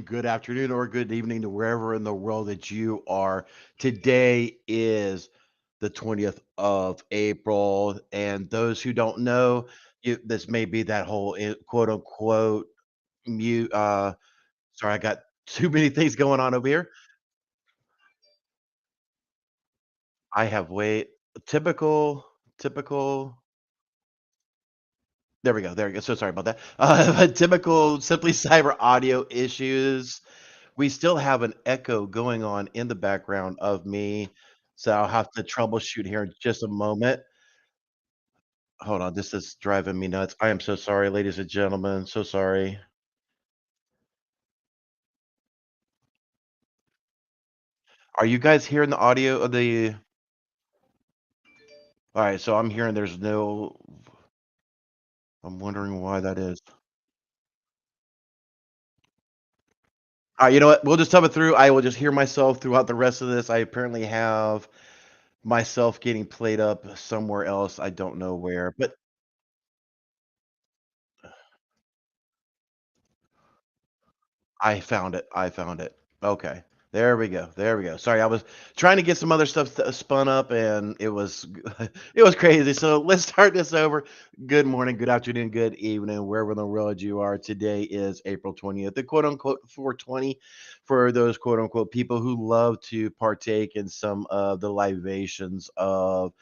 good afternoon, or good evening to wherever in the world that you are. Today is the 20th of April, and those who don't know, this may be that whole quote unquote mute. Sorry, I got too many things going on over here. I have wait typical, typical. There we go. There we go. So sorry about that. Typical Simply Cyber audio issues. We still have an echo going on in the background of me, so I'll have to troubleshoot here in just a moment. Hold on, this is driving me nuts. I am so sorry, ladies and gentlemen, so sorry. Are you guys hearing the audio of the Alright, so I'm hearing there's no I'm wondering why that is. Alright, you know what? We'll just tub it through. I will just hear myself throughout the rest of this. I apparently have myself getting played up somewhere else. I don't know where, but I found it. I found it. Okay. There we go. There we go. Sorry, I was trying to get some other stuff spun up and it was it was crazy. So let's start this over. Good morning, good afternoon, good evening, wherever in the world you are. Today is April 20th, the quote unquote 420 for those quote unquote people who love to partake in some of the libations of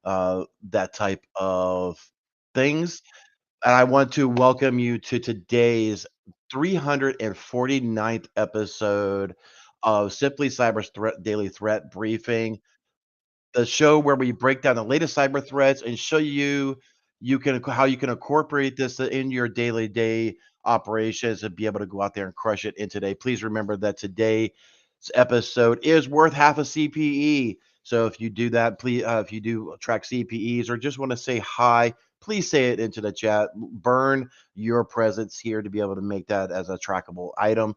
that type of things. And I want to welcome you to today's 349th episode of Simply Cyber's Daily Threat Briefing, the show where we break down the latest cyber threats and show you how you can incorporate this in your daily day operations and be able to go out there and crush it in today. Please remember that today's episode is worth half a CPE. So if you do that, please, if you do track CPEs or just want to say hi, please say it into the chat. Burn your presence here to be able to make that as a trackable item.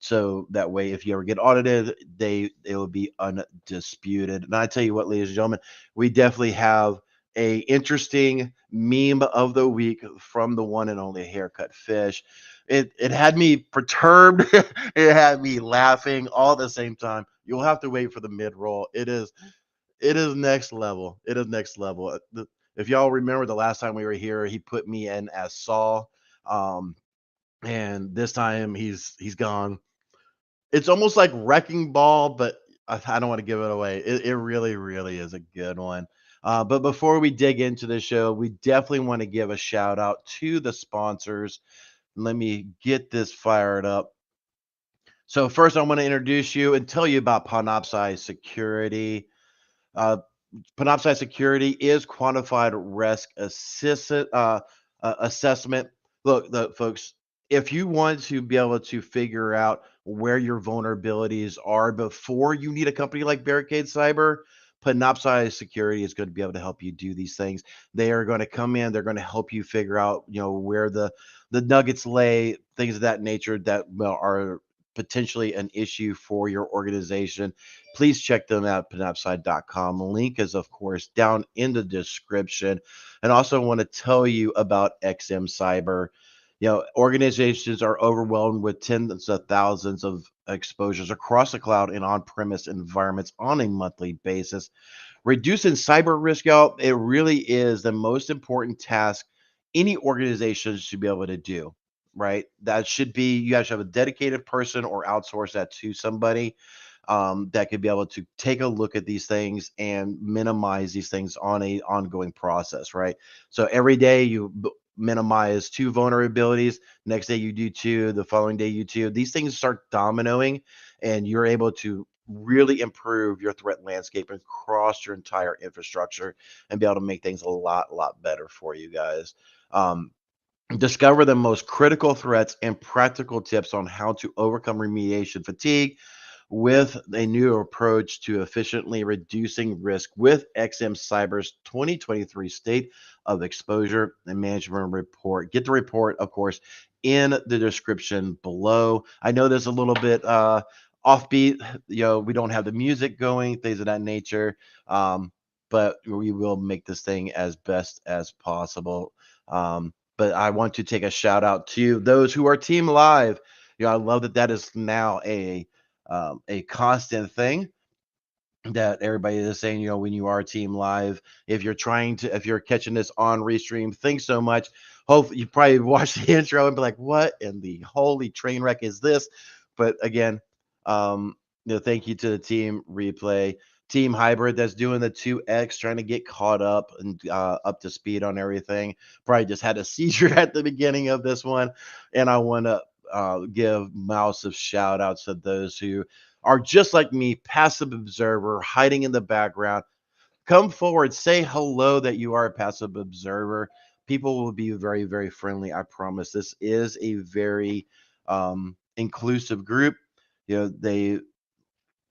So that way, if you ever get audited, it will be undisputed. And I tell you what, ladies and gentlemen, we definitely have a interesting meme of the week from the one and only Haircut Fish. It had me perturbed. It had me laughing all at the same time. You'll have to wait for the mid roll. It is next level. It is next level. If y'all remember the last time we were here, he put me in as Saul. Um, and this time he's gone. It's almost like Wrecking Ball, but I don't wanna give it away. It really, really is a good one. But before we dig into the show, we definitely wanna give a shout out to the sponsors. Let me get this fired up. So first, I wanna introduce you and tell you about Panoptcy Security. Uh, Panoptcy Security is quantified risk assessment. Look, folks, if you want to be able to figure out where your vulnerabilities are before you need a company like Barricade Cyber, Panoptcy Security is going to be able to help you do these things. They are going to come in, they're going to help you figure out, where the nuggets lay, things of that nature that are potentially an issue for your organization. Please check them out, panoptcy.com. Link is, of course, down in the description. And also want to tell you about XM Cyber. Organizations are overwhelmed with tens of thousands of exposures across the cloud and on-premise environments on a monthly basis. Reducing cyber risk, y'all, it really is the most important task any organization should be able to do, right? That should be, you guys should have a dedicated person or outsource that to somebody that could be able to take a look at these things and minimize these things on a ongoing process, right? So every day you minimize two vulnerabilities, next day you do two, the following day you two. These things start dominoing, and you're able to really improve your threat landscape across your entire infrastructure and be able to make things a lot better for you guys. Um, Discover the most critical threats and practical tips on how to overcome remediation fatigue with a new approach to efficiently reducing risk with XM Cyber's 2023 State of Exposure and Management Report. Get the report, of course, in the description below. I know there's a little bit offbeat, we don't have the music going, things of that nature. But we will make this thing as best as possible. But I want to take a shout out to those who are team live. I love that that is now a constant thing that everybody is saying, when you are team live, if you're catching this on restream, thanks so much. Hopefully you probably watch the intro and be like, what in the holy train wreck is this? But again, thank you to the team replay, team hybrid that's doing the 2X, trying to get caught up and up to speed on everything. Probably just had a seizure at the beginning of this one. And I want to give massive shout outs to those who are just like me, passive observer, hiding in the background. Come forward, say hello that you are a passive observer. People will be very, very friendly. I promise. This is a very inclusive group. They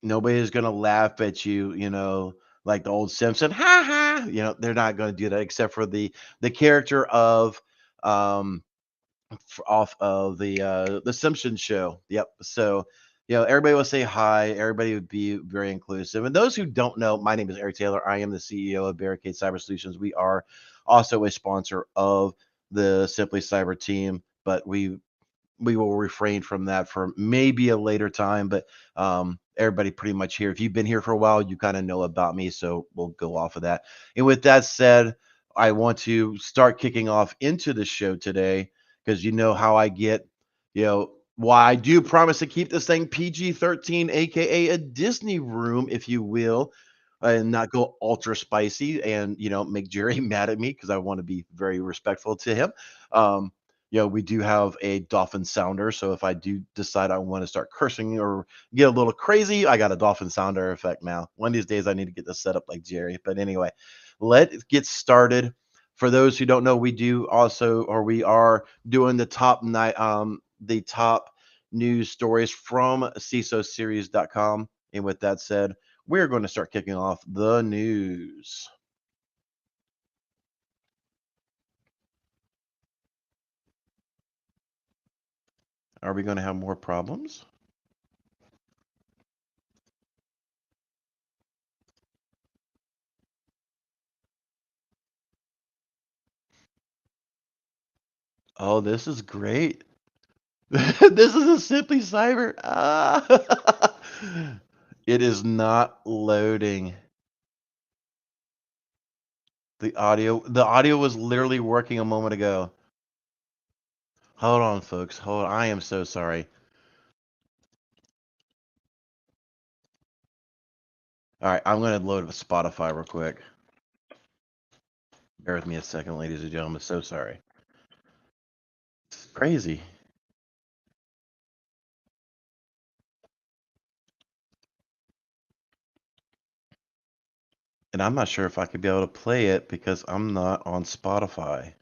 nobody is going to laugh at you. Like the old Simpson, ha ha. They're not going to do that except for the character of off of the Simpsons show. Yep. So, everybody will say hi. Everybody would be very inclusive. And those who don't know, my name is Eric Taylor. I am the CEO of Barricade Cyber Solutions. We are also a sponsor of the Simply Cyber team, but we will refrain from that for maybe a later time. But everybody pretty much here, if you've been here for a while, you kind of know about me. So we'll go off of that. And with that said, I want to start kicking off into the show today because you know how I get, why I do promise to keep this thing PG-13, aka a Disney room, if you will, and not go ultra spicy and make Jerry mad at me because I want to be very respectful to him. Um, we do have a dolphin sounder. So if I do decide I want to start cursing or get a little crazy, I got a dolphin sounder effect now. One of these days I need to get this set up like Jerry. But anyway, let's get started. For those who don't know, we are doing the top news stories from CISOseries.com. And with that said, we're going to start kicking off the news. Are we going to have more problems? Oh, this is great. This is a Simply Cyber. It is not loading. The audio was literally working a moment ago. Hold on, folks. Hold on. I am so sorry. All right, I'm going to load up Spotify real quick. Bear with me a second, ladies and gentlemen. So sorry. It's crazy. And I'm not sure if I could be able to play it because I'm not on Spotify.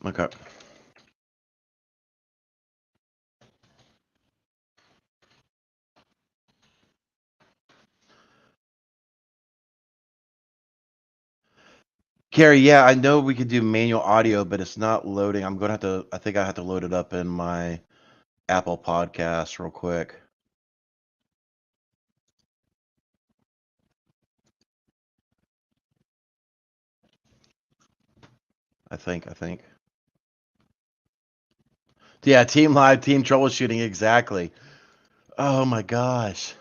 Okay. Carrie, yeah, I know we could do manual audio, but it's not loading. I think I have to load it up in my Apple Podcast real quick. I think. Yeah, team live, team troubleshooting, exactly. Oh my gosh.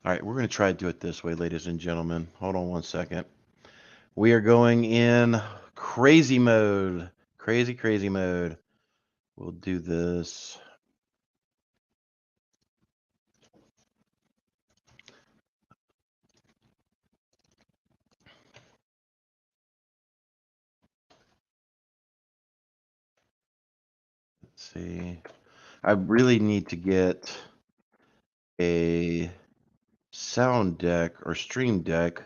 All right, we're going to try to do it this way, ladies and gentlemen. Hold on one second. We are going in crazy mode. Crazy mode. We'll do this. Let's see. I really need to get a sound deck or stream deck,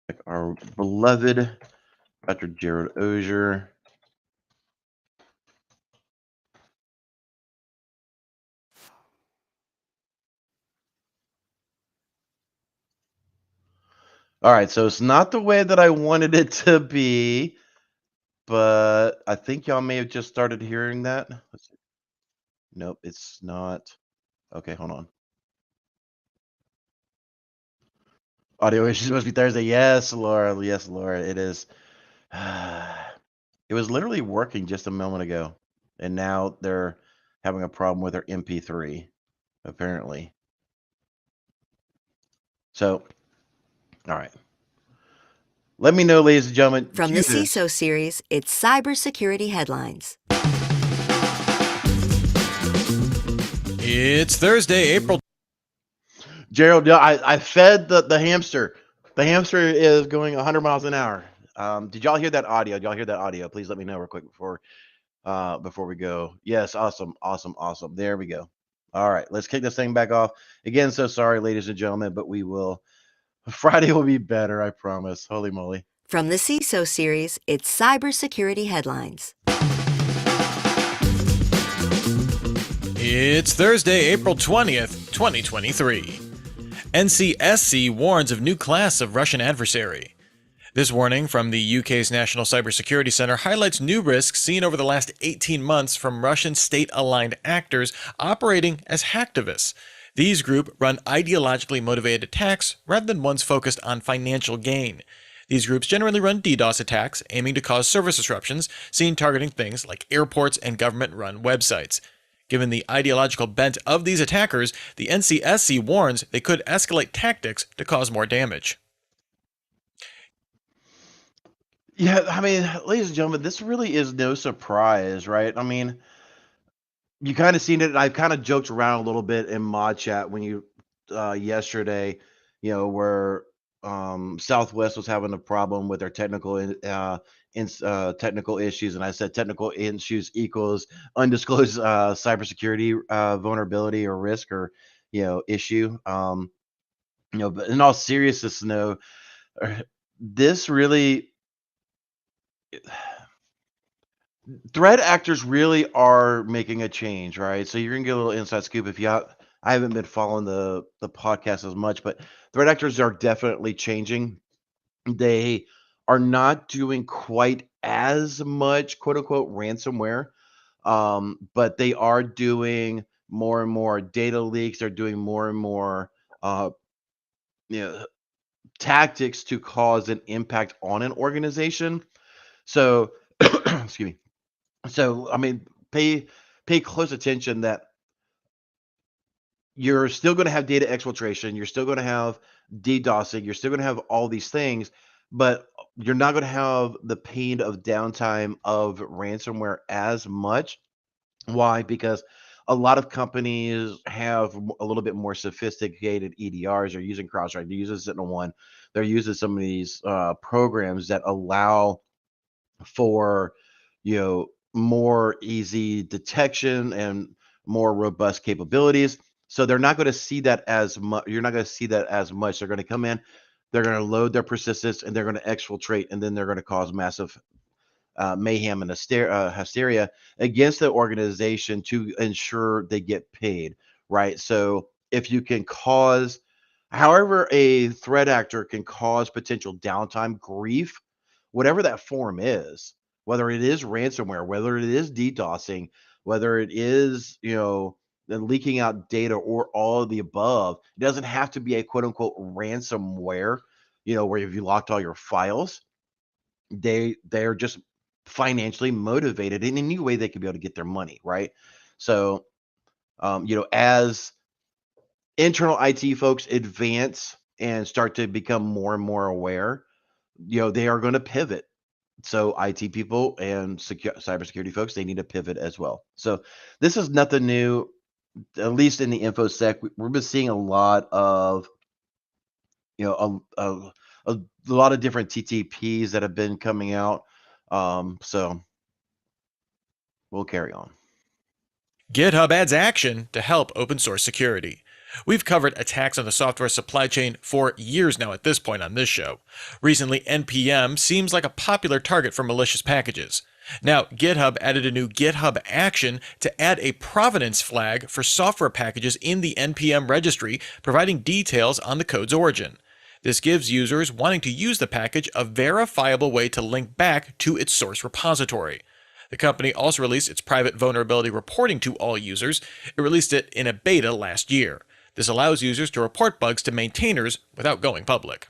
like our beloved Dr. Jared Ozier. All right, so it's not the way that I wanted it to be, but I think y'all may have just started hearing that. Let's see. Nope, it's not. Okay, hold on. Audio issues must be Thursday. Yes, Laura. Yes, Laura. It is. It was literally working just a moment ago, and now they're having a problem with their MP3, apparently. So, all right. Let me know, ladies and gentlemen. From the CISO series, it's Cybersecurity Headlines. It's Thursday, April. Gerald, I fed the hamster. The hamster is going 100 miles an hour. Did y'all hear that audio? Did y'all hear that audio? Please let me know real quick before we go. Yes, awesome. There we go. All right, let's kick this thing back off. Again, so sorry, ladies and gentlemen, but we will. Friday will be better, I promise. Holy moly. From the CISO series, it's Cybersecurity Headlines. It's Thursday, April 20th, 2023. NCSC warns of new class of Russian adversary. This warning from the UK's National Cybersecurity Centre highlights new risks seen over the last 18 months from Russian state-aligned actors operating as hacktivists. These groups run ideologically motivated attacks rather than ones focused on financial gain. These groups generally run DDoS attacks aiming to cause service disruptions, seen targeting things like airports and government-run websites. Given the ideological bent of these attackers, the NCSC warns they could escalate tactics to cause more damage. Yeah, I mean, ladies and gentlemen, this really is no surprise, right? I mean, you kind of seen it. I kind of joked around a little bit in mod chat when you yesterday, where Southwest was having a problem with their technical issues, and I said technical issues equals undisclosed cybersecurity vulnerability or risk or issue. But in all seriousness, no, this really threat actors really are making a change, right? So you're gonna get a little inside scoop if I haven't been following the podcast as much, but threat actors are definitely changing. They are not doing quite as much quote unquote ransomware, but they are doing more and more data leaks. They're doing more and more uh, you know tactics to cause an impact on an organization. So excuse me. So I mean, pay close attention that you're still going to have data exfiltration, you're still going to have DDoSing, you're still going to have all these things, but you're not going to have the pain of downtime of ransomware as much. Why? Because a lot of companies have a little bit more sophisticated EDRs. They're using CrowdStrike, they're using SentinelOne, they're using some of these programs that allow for more easy detection and more robust capabilities. So they're not going to see that as much. You're not going to see that as much. They're going to come in, they're going to load their persistence, and they're going to exfiltrate, and then they're going to cause massive mayhem and hysteria against the organization to ensure they get paid, right? So if you can cause, however, a threat actor can cause potential downtime, grief, whatever that form is, whether it is ransomware, whether it is DDoSing, whether it is, leaking out data or all of the above, it doesn't have to be a quote unquote ransomware, where if you locked all your files, they're just financially motivated in any way they could be able to get their money, right? So, as internal IT folks advance and start to become more and more aware, they are going to pivot. So IT people and cybersecurity folks, they need to pivot as well. So this is nothing new, at least in the infosec. We've been seeing a lot of, a lot of different TTPs that have been coming out. So we'll carry on. GitHub adds action to help open source security. We've covered attacks on the software supply chain for years now at this point on this show. Recently, NPM seems like a popular target for malicious packages. Now, GitHub added a new GitHub action to add a provenance flag for software packages in the NPM registry, providing details on the code's origin. This gives users wanting to use the package a verifiable way to link back to its source repository. The company also released its private vulnerability reporting to all users. It released it in a beta last year. This allows users to report bugs to maintainers without going public.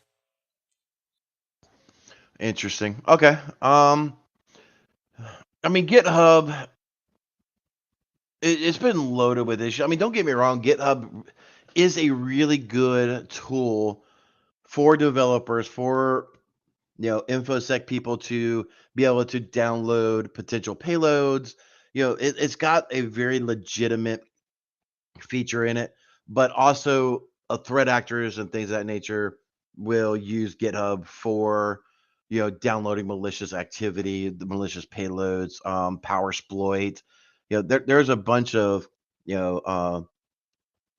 Interesting. Okay. I mean, GitHub, it's been loaded with issues. I mean, don't get me wrong, GitHub is a really good tool for developers, for infosec people to be able to download potential payloads. It's got a very legitimate feature in it, but also threat actors and things of that nature will use GitHub for downloading malicious activity, the malicious payloads, power exploit. There's a bunch of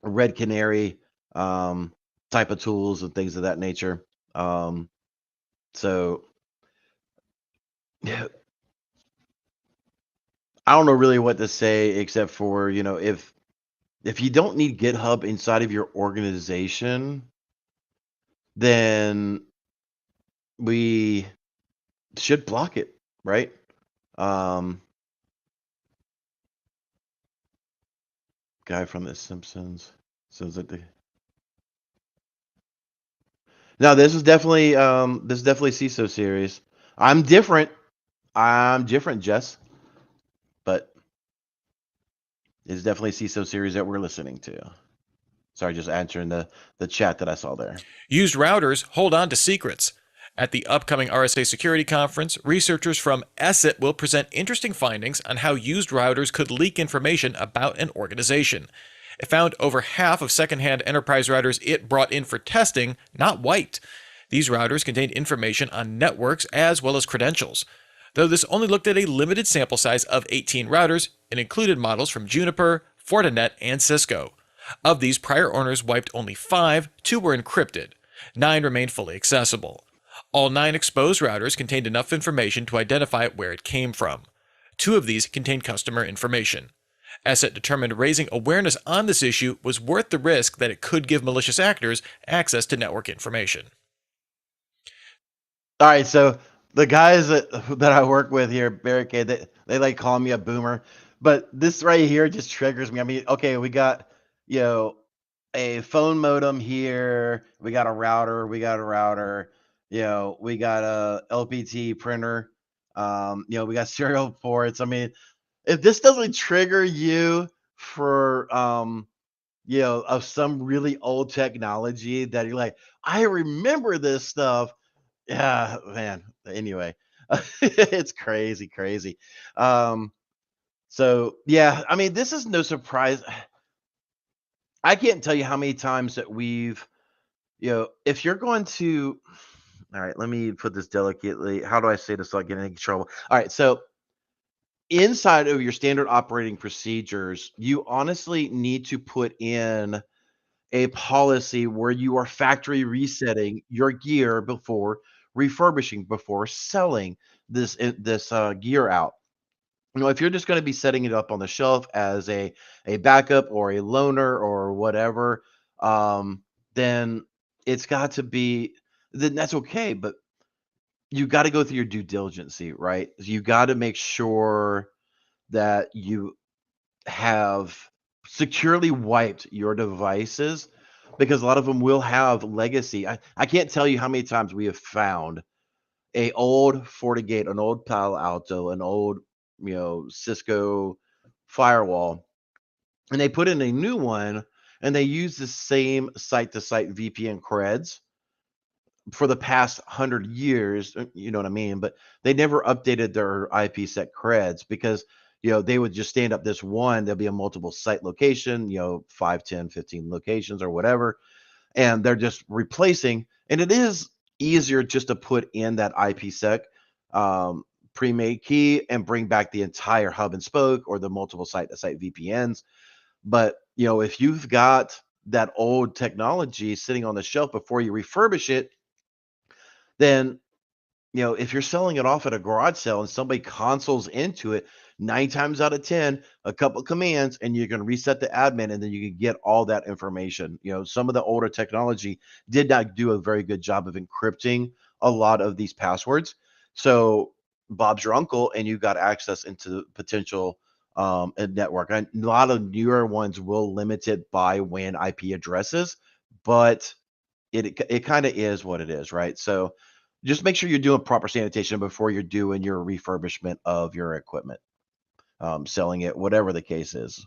red canary type of tools and things of that nature. So yeah, I don't know really what to say except for if you don't need GitHub inside of your organization, then we should block it, right? Um, Guy from The Simpsons says that no, this is definitely CISO series. I'm different. I'm different, Jess, but it's definitely CISO series that we're listening to. Sorry, just answering the chat that I saw there. Used routers hold on to secrets. At the upcoming RSA Security Conference, researchers from ESET will present interesting findings on how used routers could leak information about an organization. It found over half of secondhand enterprise routers it brought in for testing not wiped. These routers contained information on networks as well as credentials. Though this only looked at a limited sample size of 18 routers, it included models from Juniper, Fortinet, and Cisco. Of these, prior owners wiped only 5, 2 were encrypted. 9 remained fully accessible. All 9 exposed routers contained enough information to identify where it came from. 2 of these contained customer information. ESET determined raising awareness on this issue was worth the risk that it could give malicious actors access to network information. All right, so the guys that I work with here, Barricade, they like call me a boomer, but this right here just triggers me. I mean, okay, we got a phone modem here, we got a router, we got a LPT printer, we got serial ports. I mean, if this doesn't trigger you for of some really old technology that you're like, I remember this stuff. Yeah, man. Anyway, it's crazy, crazy. Um, so yeah, I mean, this is no surprise. I can't tell you how many times that if you're going to, all right, let me put this delicately. How do I say this without getting in trouble? All right, so inside of your standard operating procedures, you honestly need to put in a policy where you are factory resetting your gear before refurbishing, before selling this gear out. If you're just going to be setting it up on the shelf as a backup or a loaner or whatever, then it's got to be then that's okay. But you got to go through your due diligence, right? You got to make sure that you have securely wiped your devices because a lot of them will have legacy. I can't tell you how many times we have found a old FortiGate, an old Palo Alto, an old, Cisco firewall, and they put in a new one and they use the same site-to-site VPN creds for the past 100 years, you know what I mean? But they never updated their IPsec creds because, they would just stand up this one, there'll be a multiple site location, 5, 10, 15 locations or whatever. And they're just replacing, and it is easier just to put in that IPsec pre-made key and bring back the entire hub and spoke or the multiple site-to-site VPNs. But, if you've got that old technology sitting on the shelf before you refurbish it, then if you're selling it off at a garage sale and somebody consoles into it, 9 times out of 10, a couple commands, and you're going to reset the admin, and then you can get all that information. Some of the older technology did not do a very good job of encrypting a lot of these passwords. So Bob's your uncle, and you got access into potential a network. A lot of newer ones will limit it by WAN IP addresses, but it kind of is what it is, right? So just make sure you're doing proper sanitation before you're doing your refurbishment of your equipment, selling it, whatever the case is.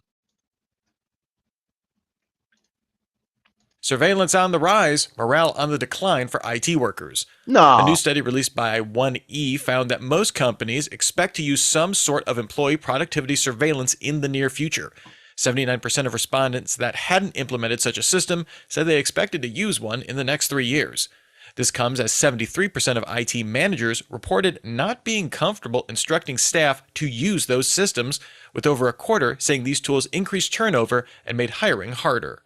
Surveillance on the rise, morale on the decline for IT workers. A new No. study released by 1E found that most companies expect to use some sort of employee productivity surveillance in the near future. 79% of respondents that hadn't implemented such a system said they expected to use one in the next 3 years. This comes as 73% of IT managers reported not being comfortable instructing staff to use those systems, with over a quarter saying these tools increased turnover and made hiring harder.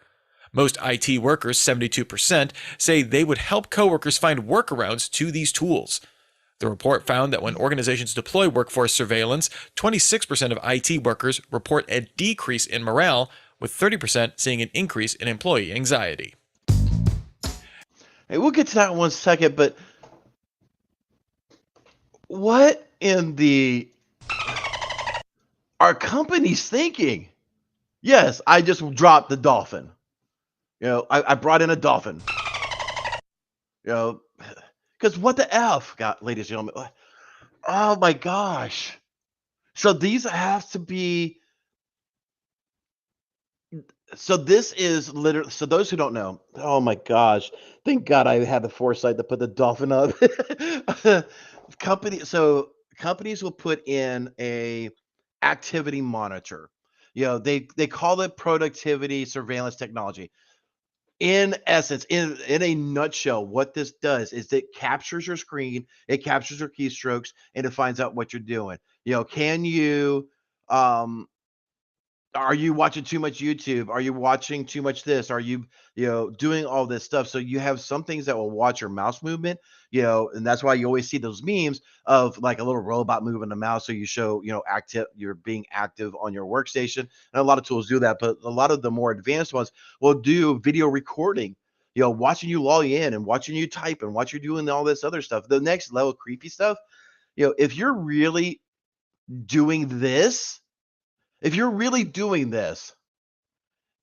Most IT workers, 72%, say they would help coworkers find workarounds to these tools. The report found that when organizations deploy workforce surveillance, 26% of IT workers report a decrease in morale, with 30% seeing an increase in employee anxiety. Hey, we'll get to that in 1 second, but what in the are companies thinking? Yes, I just dropped the dolphin. I brought in a dolphin. Because what the F, God, ladies and gentlemen. Oh my gosh. So these have to be. So this is literally. So those who don't know, oh my gosh, thank God I had the foresight to put the dolphin up. Companies will put in a activity monitor. They call it productivity surveillance technology. In essence, in a nutshell, what this does is it captures your screen, it captures your keystrokes, and it finds out what you're doing. Can you um are you watching too much YouTube? Are you watching too much this? Are you, doing all this stuff? So you have some things that will watch your mouse movement, and that's why you always see those memes of like a little robot moving the mouse. So you show, active, you're being active on your workstation. And a lot of tools do that, but a lot of the more advanced ones will do video recording, watching you log in and watching you type and watch you doing all this other stuff. The next level creepy stuff, if you're really doing this, if you're really doing this,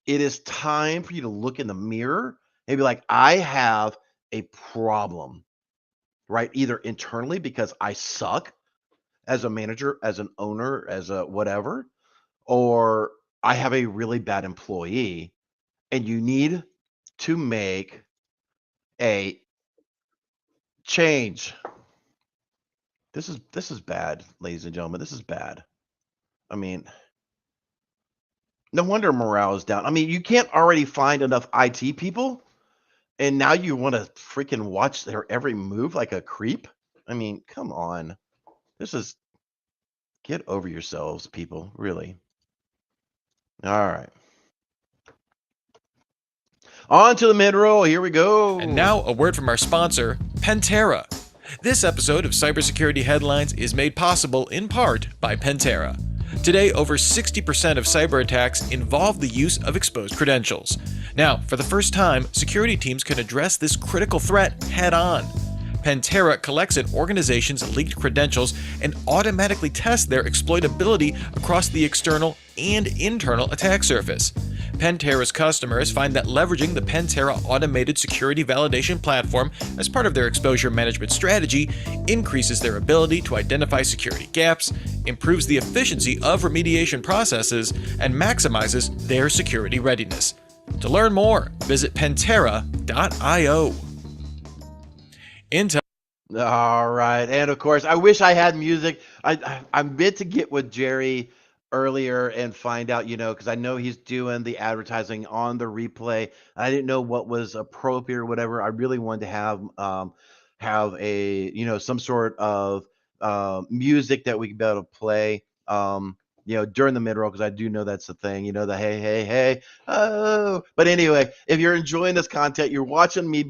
it is time for you to look in the mirror and be like, I have a problem, right? Either internally because I suck as a manager, as an owner, as a whatever, or I have a really bad employee and you need to make a change. This is bad, ladies and gentlemen. This is bad. I mean, no wonder morale is down. I mean, you can't already find enough IT people, and now you want to freaking watch their every move like a creep? I mean, come on. This is get over yourselves, people. Really. All right. On to the mid roll. Here we go. And now, a word from our sponsor, Pentera. This episode of Cybersecurity Headlines is made possible in part by Pentera. Today, over 60% of cyber attacks involve the use of exposed credentials. Now, for the first time, security teams can address this critical threat head-on. Pentera collects an organization's leaked credentials and automatically tests their exploitability across the external and internal attack surface. Pentera's customers find that leveraging the Pentera automated security validation platform as part of their exposure management strategy increases their ability to identify security gaps, improves the efficiency of remediation processes, and maximizes their security readiness. To learn more, visit pentera.io. Intel. All right. And of course, I wish I had music. I meant to get with Jerry earlier and find out, because I know he's doing the advertising on the replay. I didn't know what was appropriate or whatever. I really wanted to have a, some sort of music that we could be able to play. during the mid roll, because I do know that's the thing. The hey, hey, hey. Oh, but anyway, if you're enjoying this content, you're watching me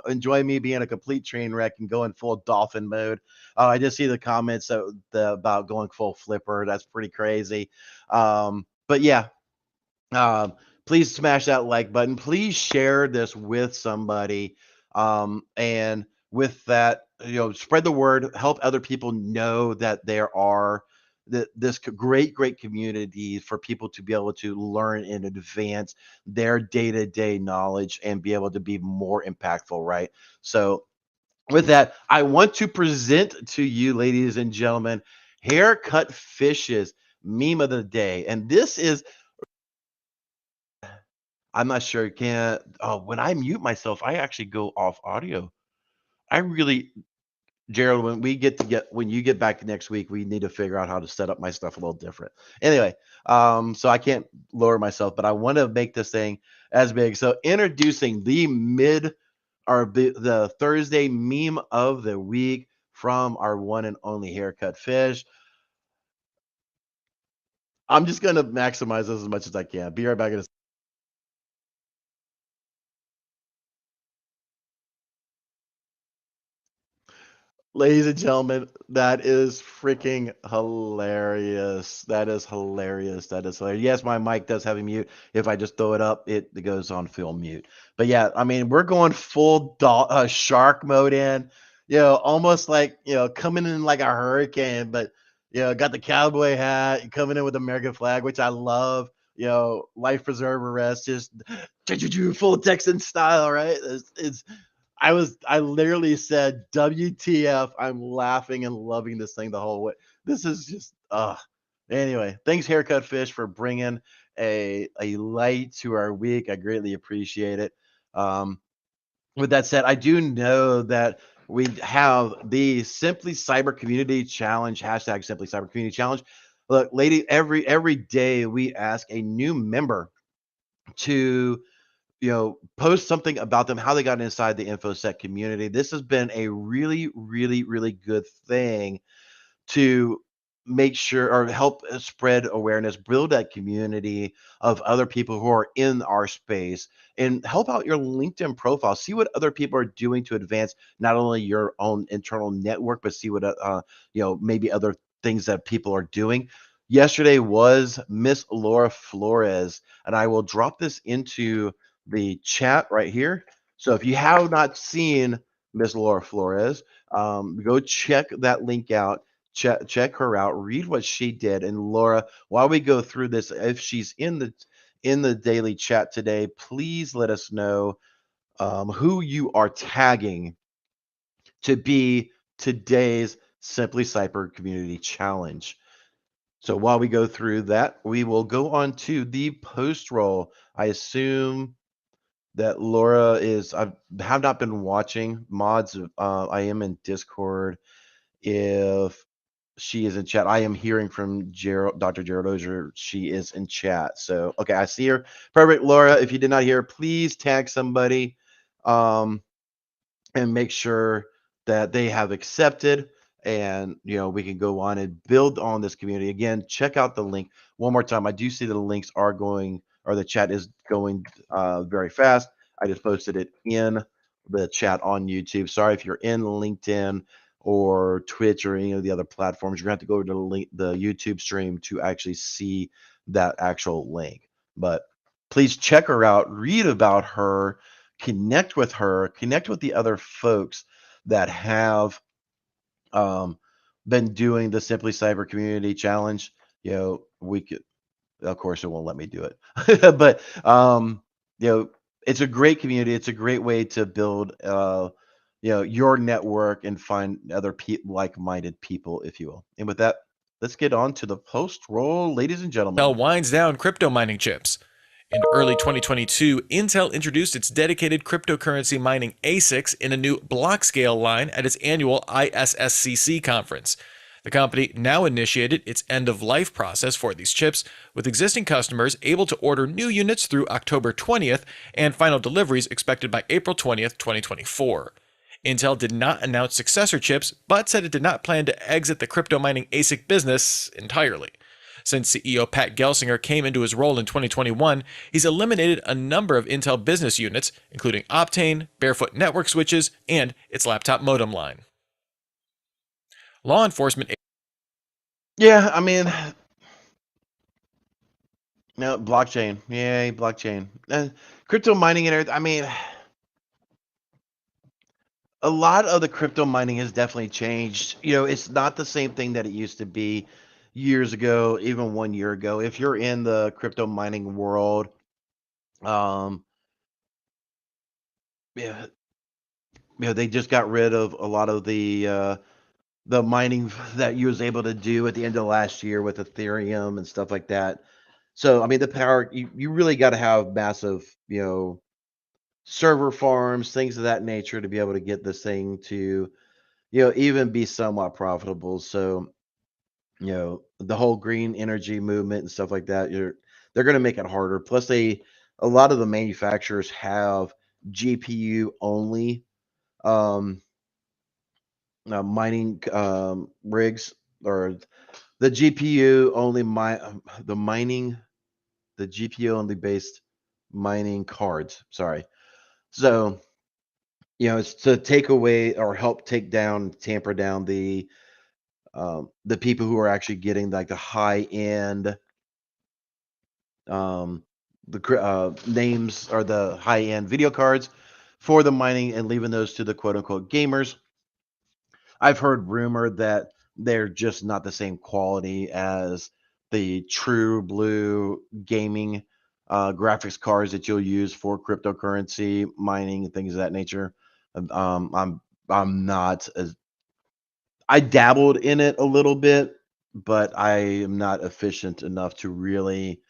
enjoying me being a complete train wreck and going full dolphin mode. I just see the comments about going full flipper. That's pretty crazy. But yeah, um, please smash that like button. Please share this with somebody. And with that, spread the word, help other people know that there are this great community for people to be able to learn and advance their day-to-day knowledge and be able to be more impactful, right? So with that, I want to present to you, ladies and gentlemen, Haircut Fish's meme of the day. And this is, I'm not sure, can when I mute myself, I actually go off audio. I really, Gerald, when you get back next week, we need to figure out how to set up my stuff a little different. Anyway, so I can't lower myself, but I want to make this thing as big. So introducing the Thursday meme of the week from our one and only Haircut Fish. I'm just gonna maximize this as much as I can. Be right back in a. Ladies and gentlemen, that is freaking hilarious. That is hilarious. That is hilarious. Yes, my mic does have a mute. If I just throw it up, it goes on film mute. But yeah, I mean, we're going full shark mode in, almost like, coming in like a hurricane, but, got the cowboy hat, coming in with the American flag, which I love, life preserver rest, just full Texan style, right? I literally said, WTF. I'm laughing and loving this thing the whole way. This is just, anyway, thanks Haircut Fish for bringing a light to our week. I greatly appreciate it. With that said, I do know that we have the Simply Cyber Community Challenge, hashtag Simply Cyber Community Challenge. Look, lady, every day we ask a new member to post something about them, how they got inside the InfoSec community. This has been a really, really, really good thing to make sure or help spread awareness, build that community of other people who are in our space, and help out your LinkedIn profile. See what other people are doing to advance not only your own internal network, but see what maybe other things that people are doing. Yesterday was Miss Laura Flores, and I will drop this into the chat right here. So if you have not seen Miss Laura Flores, go check that link out. Check her out, read what she did. And Laura, while we go through this, if she's in the daily chat today, please let us know who you are tagging to be today's Simply Cyber Community Challenge. So while we go through that, we will go on to the post roll. I assume that Laura I have not been watching mods. I am in Discord. If she is in chat, I am hearing from Dr. Gerald Ozier. She is in chat. So, okay, I see her. Perfect, Laura. If you did not hear, please tag somebody and make sure that they have accepted. And, we can go on and build on this community. Again, check out the link one more time. I do see that the links are going, or the chat is going very fast. I just posted it in the chat on YouTube. Sorry if you're in LinkedIn or Twitch or any of the other platforms, you're going to have to go to the YouTube stream to actually see that actual link. But please check her out, read about her, connect with the other folks that have been doing the Simply Cyber Community Challenge. We could, of course, it won't let me do it, but it's a great community. It's a great way to build, your network and find other like-minded people, if you will. And with that, let's get on to the post roll, ladies and gentlemen. Intel winds down crypto mining chips. In early 2022, Intel introduced its dedicated cryptocurrency mining ASICs in a new block scale line at its annual ISSCC conference. The company now initiated its end-of-life process for these chips, with existing customers able to order new units through October 20th and final deliveries expected by April 20th, 2024. Intel did not announce successor chips, but said it did not plan to exit the crypto mining ASIC business entirely. Since CEO Pat Gelsinger came into his role in 2021, he's eliminated a number of Intel business units, including Optane, Barefoot network switches, and its laptop modem line. Law enforcement. Yeah, I mean, no, blockchain. Yay, blockchain. Crypto mining and everything. I mean, a lot of the crypto mining has definitely changed. It's not the same thing that it used to be years ago, even 1 year ago. If you're in the crypto mining world, um, yeah, they just got rid of a lot of the mining that you was able to do at the end of last year with Ethereum and stuff like that. So, I mean, the power, you really got to have massive, server farms, things of that nature to be able to get this thing to, even be somewhat profitable. So, the whole green energy movement and stuff like that, they're going to make it harder. Plus, a lot of the manufacturers have GPU only um, mining rigs, or the GPU only the GPU only based mining cards. Sorry. So, it's to take away or help take down, tamper down the people who are actually getting like the high end um names, or the high end video cards for the mining, and leaving those to the quote unquote gamers. I've heard rumor that they're just not the same quality as the true blue gaming graphics cards that you'll use for cryptocurrency mining and things of that nature. I'm not as I dabbled in it a little bit, but I am not efficient enough to really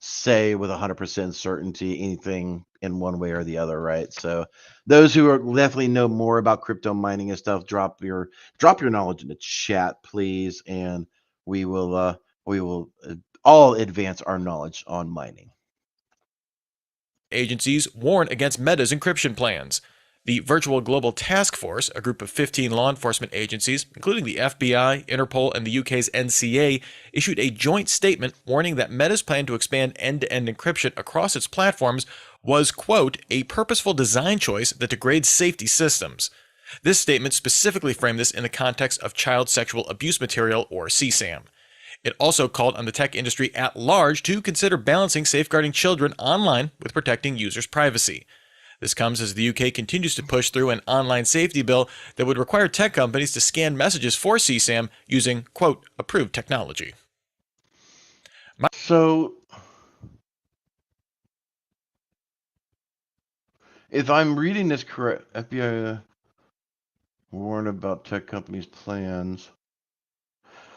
say with 100% certainty anything in one way or the other, right? So those who are definitely know more about crypto mining and stuff, drop your knowledge in the chat, please, and we will all advance our knowledge on mining. Agencies warn against Meta's encryption plans. The Virtual Global Task Force, a group of 15 law enforcement agencies, including the FBI, Interpol, and the UK's NCA, issued a joint statement warning that Meta's plan to expand end-to-end encryption across its platforms was, quote, a purposeful design choice that degrades safety systems. This statement specifically framed this in the context of child sexual abuse material, or CSAM. It also called on the tech industry at large to consider balancing safeguarding children online with protecting users' privacy. This comes as the UK continues to push through an online safety bill that would require tech companies to scan messages for CSAM using, quote, approved technology. So if I'm reading this correct, FBI warned about tech companies' plans.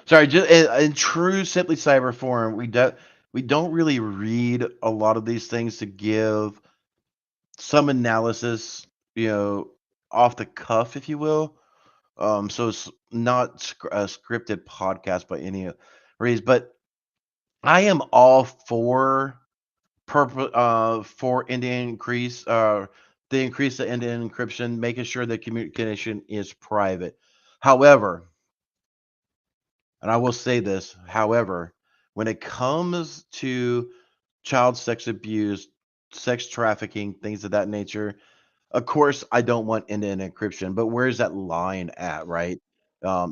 Sorry, just in true Simply Cyber form, we don't really read a lot of these things to give some analysis, off the cuff, if you will. So it's not a scripted podcast by any reason, but I am all for for Indian increase, the increase of Indian encryption, making sure that communication is private. However, and I will say this, however, when it comes to child sex abuse, sex trafficking, things of that nature, of course, I don't want end-to-end encryption, but where's that line at, right?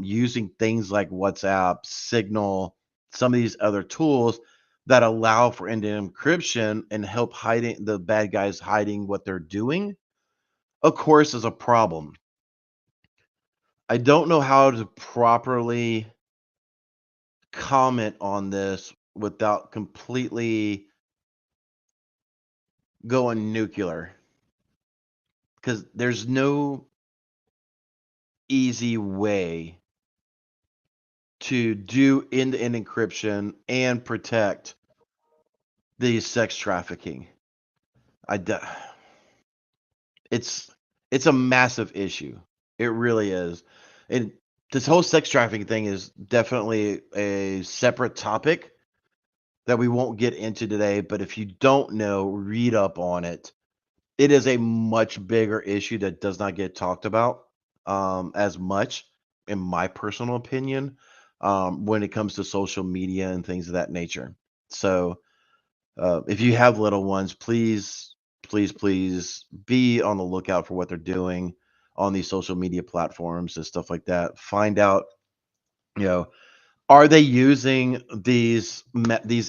Using things like WhatsApp, Signal, some of these other tools that allow for end-to-end encryption and help hiding the bad guys hiding what they're doing, of course, is a problem. I don't know how to properly comment on this without completely going nuclear, because there's no easy way to do end-to-end encryption and protect the sex trafficking. I d- it's a massive issue. It really is. And this whole sex trafficking thing is definitely a separate topic that we won't get into today, but if you don't know, read up on it. It is a much bigger issue that does not get talked about as much, in my personal opinion. when it comes to social media and things of that nature. So if you have little ones, please be on the lookout for what they're doing on these social media platforms and stuff like that. Find out, you know, are they using these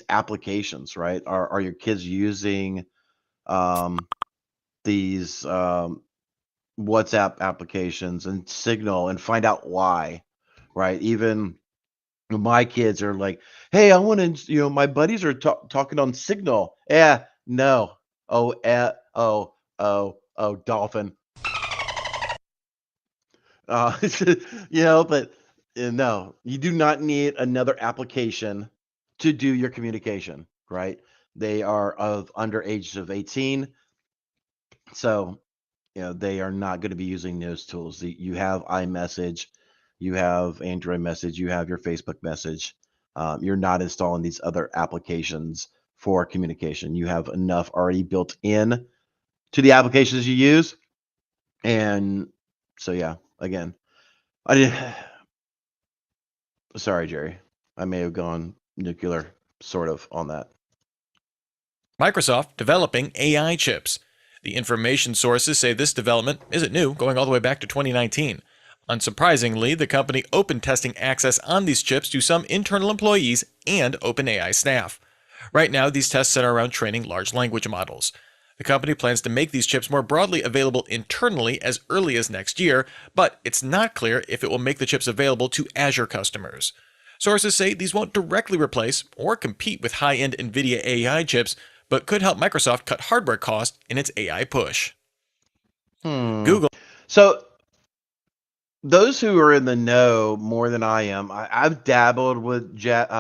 applications, right? Are your kids using um, these WhatsApp applications and Signal, and find out why, right? Even my kids are like, "Hey, I want to," my buddies are talking on Signal. Yeah, no. Oh, dolphin. But no, you do not need another application to do your communication, right? They are of under age of 18, so they are not going to be using those tools. You have iMessage, you have Android Message, you have your Facebook Message. You're not installing these other applications for communication. You have enough already built in to the applications you use, and so yeah. Again, I did. Sorry, Jerry. I may have gone nuclear, sort of, on that. Microsoft developing AI chips. The information sources say this development isn't new, going all the way back to 2019. Unsurprisingly, the company opened testing access on these chips to some internal employees and OpenAI staff. Right now, these tests center around training large language models. The company plans to make these chips more broadly available internally as early as next year, but it's not clear if it will make the chips available to Azure customers. Sources say these won't directly replace or compete with high-end NVIDIA AI chips, but could help Microsoft cut hardware costs in its AI push. Google. So those who are in the know more than I am, I've dabbled with Chat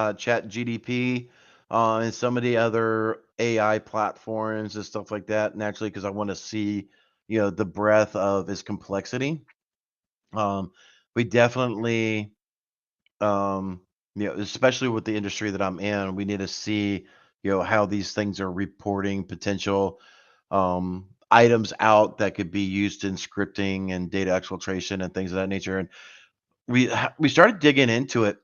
GDP and some of the other AI platforms and stuff like that. Naturally, because I want to see, the breadth of its complexity. Um, we definitely, especially with the industry that I'm in, we need to see, how these things are reporting potential items out that could be used in scripting and data exfiltration and things of that nature. And we started digging into it,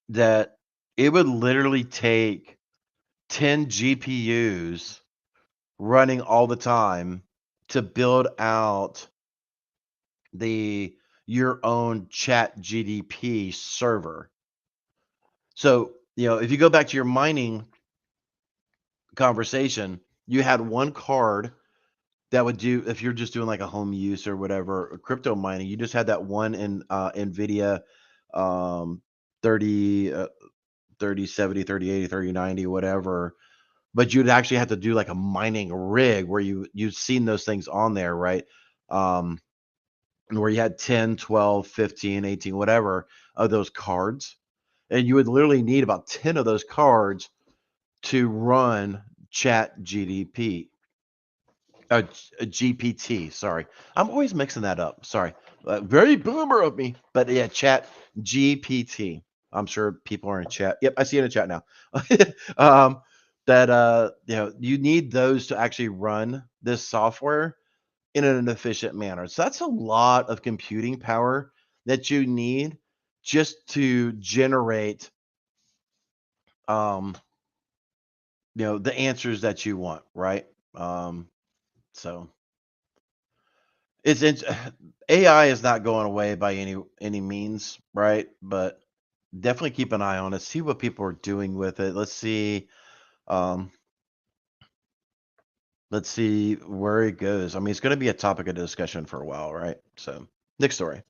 that it would literally take 10 GPUs running all the time to build out the your own chat GDP server. So, if you go back to your mining conversation, you had one card that would do, if you're just doing like a home use or whatever, crypto mining, you just had that one in NVIDIA um 30 3070, 3080, 3090, whatever. But you'd actually have to do like a mining rig where you've seen those things on there, right? Um where you had 10, 12, 15, 18, whatever of those cards. And you would literally need about 10 of those cards to run Chat GDP, GPT. Sorry, I'm always mixing that up. Sorry, very boomer of me. But yeah, Chat GPT. I'm sure people are in chat. Yep, I see it in the chat now. um, that you need those to actually run this software in an efficient manner. So that's a lot of computing power that you need just to generate um the answers that you want, right? So it's AI is not going away by any means, right? But definitely keep an eye on it, see what people are doing with it. Um let's see where it goes. I mean, it's going to be a topic of discussion for a while, right? So next story.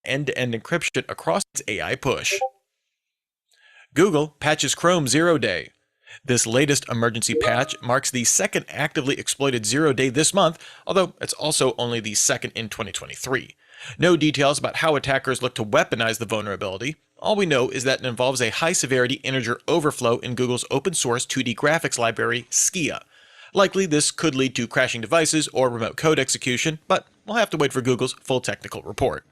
end-to-end encryption across its AI push. Google patches Chrome 0 Day. This latest emergency patch marks the second actively exploited 0 day this month, although it's also only the second in 2023. No details about how attackers look to weaponize the vulnerability. All we know is that it involves a high-severity integer overflow in Google's open-source 2D graphics library, Skia. Likely, this could lead to crashing devices or remote code execution, but we'll have to wait for Google's full technical report.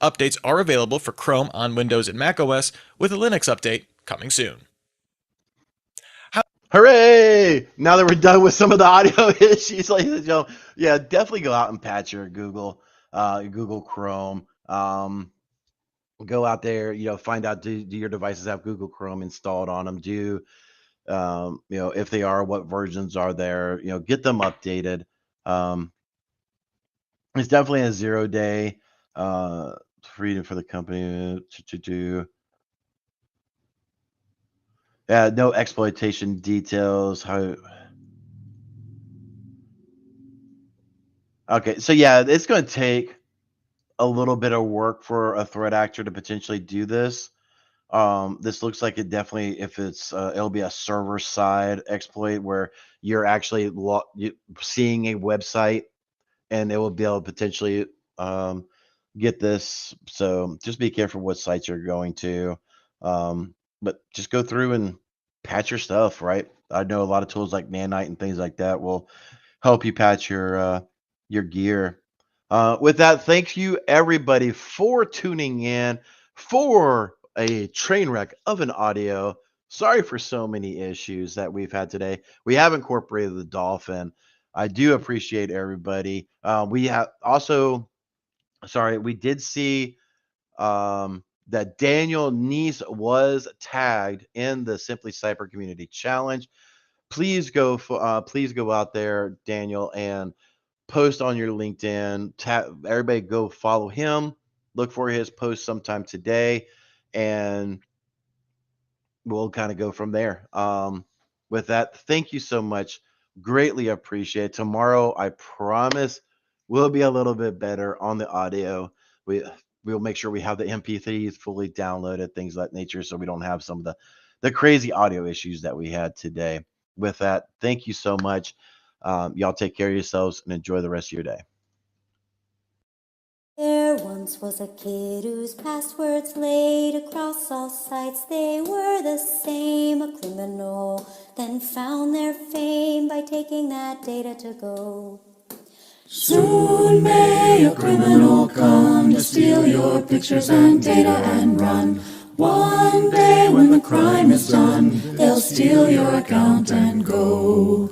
Updates are available for Chrome on Windows and macOS, with a Linux update coming soon. Hooray! Now that we're done with some of the audio issues, ladies and gentlemen, yeah, definitely go out and patch your Google Chrome. Go out there, find out, do your devices have Google Chrome installed on them? If they are, what versions are there? Get them updated. It's definitely a 0 day freedom for the company to do. Yeah, no exploitation details. Okay, so yeah, it's going to take a little bit of work for a threat actor to potentially do this. This looks like it definitely, if it'll be a server side exploit where you're actually seeing a website and it will be able to potentially get this. So just be careful what sites you're going to. But just go through and patch your stuff, right? I know a lot of tools like Nanite and things like that will help you patch your gear. With that, thank you everybody for tuning in for a train wreck of an audio. Sorry for so many issues that we've had today. We have incorporated the dolphin. I do appreciate everybody. We have also, we did see that Daniel Neese was tagged in the Simply Cyber Community Challenge. Please go out there, Daniel, and post on your LinkedIn. Everybody go follow him. Look for his post sometime today, and we'll kind of go from there. With that, thank you so much. Greatly appreciate it. Tomorrow, I promise, will be a little bit better on the audio. We'll make sure we have the MP3s fully downloaded, things of that nature, so we don't have some of the crazy audio issues that we had today. With that, thank you so much. Y'all take care of yourselves and enjoy the rest of your day. There once was a kid whose passwords laid across all sites, they were the same. A criminal then found their fame by taking that data to go. Soon may a criminal come to steal your pictures and data and run. One day when the crime is done, they'll steal your account and go.